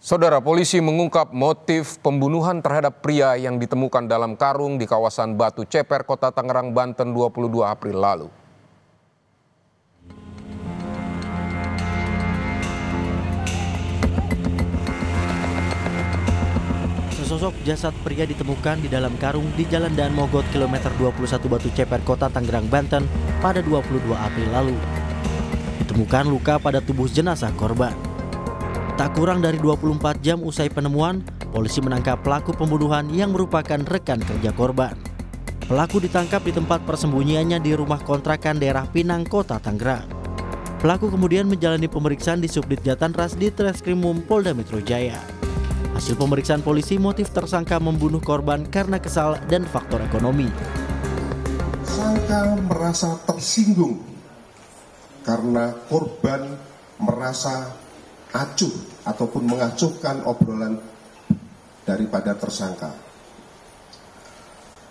Saudara, polisi mengungkap motif pembunuhan terhadap pria yang ditemukan dalam karung di kawasan Batu Ceper, Kota Tangerang, Banten 22 April lalu. Sesosok jasad pria ditemukan di dalam karung di Jalan Daan Mogot kilometer 21 Batu Ceper, Kota Tangerang, Banten pada 22 April lalu. Ditemukan luka pada tubuh jenazah korban. Tak kurang dari 24 jam usai penemuan, polisi menangkap pelaku pembunuhan yang merupakan rekan kerja korban. Pelaku ditangkap di tempat persembunyiannya di rumah kontrakan daerah Pinang, Kota Tangerang. Pelaku kemudian menjalani pemeriksaan di Subdit Jatanras di Treskrimum Polda Metro Jaya. Hasil pemeriksaan polisi, motif tersangka membunuh korban karena kesal dan faktor ekonomi. Tersangka merasa tersinggung karena korban merasa acuh ataupun mengacuhkan obrolan daripada tersangka.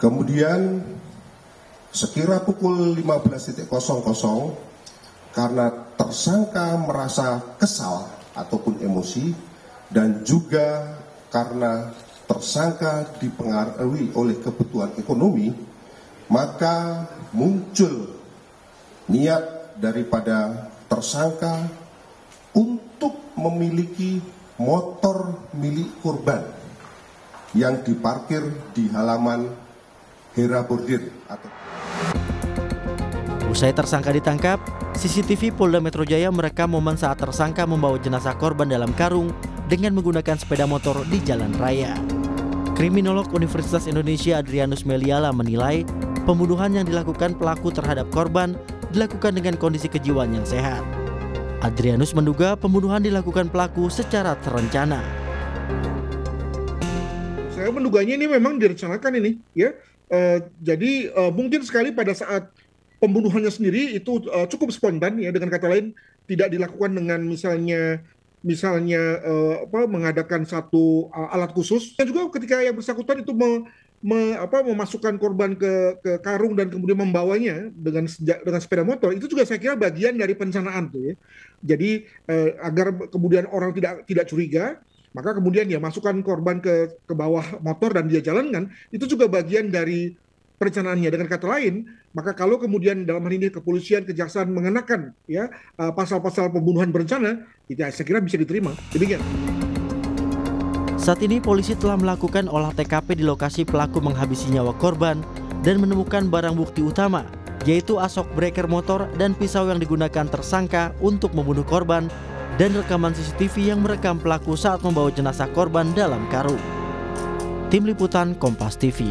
Kemudian sekira pukul 15.00 karena tersangka merasa kesal ataupun emosi dan juga karena tersangka dipengaruhi oleh kebutuhan ekonomi, maka muncul niat daripada tersangka untuk memiliki motor milik korban yang diparkir di halaman Hera Bordir. Usai tersangka ditangkap, CCTV Polda Metro Jaya merekam momen saat tersangka membawa jenazah korban dalam karung dengan menggunakan sepeda motor di jalan raya. Kriminolog Universitas Indonesia Adrianus Meliala menilai pembunuhan yang dilakukan pelaku terhadap korban dilakukan dengan kondisi kejiwaan yang sehat. Adrianus menduga pembunuhan dilakukan pelaku secara terencana. Saya menduganya ini memang direncanakan ini, ya. Jadi mungkin sekali pada saat pembunuhannya sendiri itu cukup spontan, ya. Dengan kata lain tidak dilakukan dengan misalnya mengadakan satu alat khusus. Dan juga ketika yang bersangkutan itu memasukkan korban ke karung dan kemudian membawanya dengan sepeda motor, itu juga saya kira bagian dari perencanaan tuh, ya. Jadi agar kemudian orang tidak curiga, maka kemudian ya masukkan korban ke bawah motor dan dia jalankan, itu juga bagian dari perencanaannya. Dengan kata lain, maka kalau kemudian dalam hal ini kepolisian, kejaksaan mengenakan ya pasal-pasal pembunuhan berencana, ya saya kira bisa diterima. Demikian. Saat ini polisi telah melakukan olah TKP di lokasi pelaku menghabisi nyawa korban dan menemukan barang bukti utama, yaitu asok breaker motor dan pisau yang digunakan tersangka untuk membunuh korban dan rekaman CCTV yang merekam pelaku saat membawa jenazah korban dalam karung. Tim Liputan Kompas TV.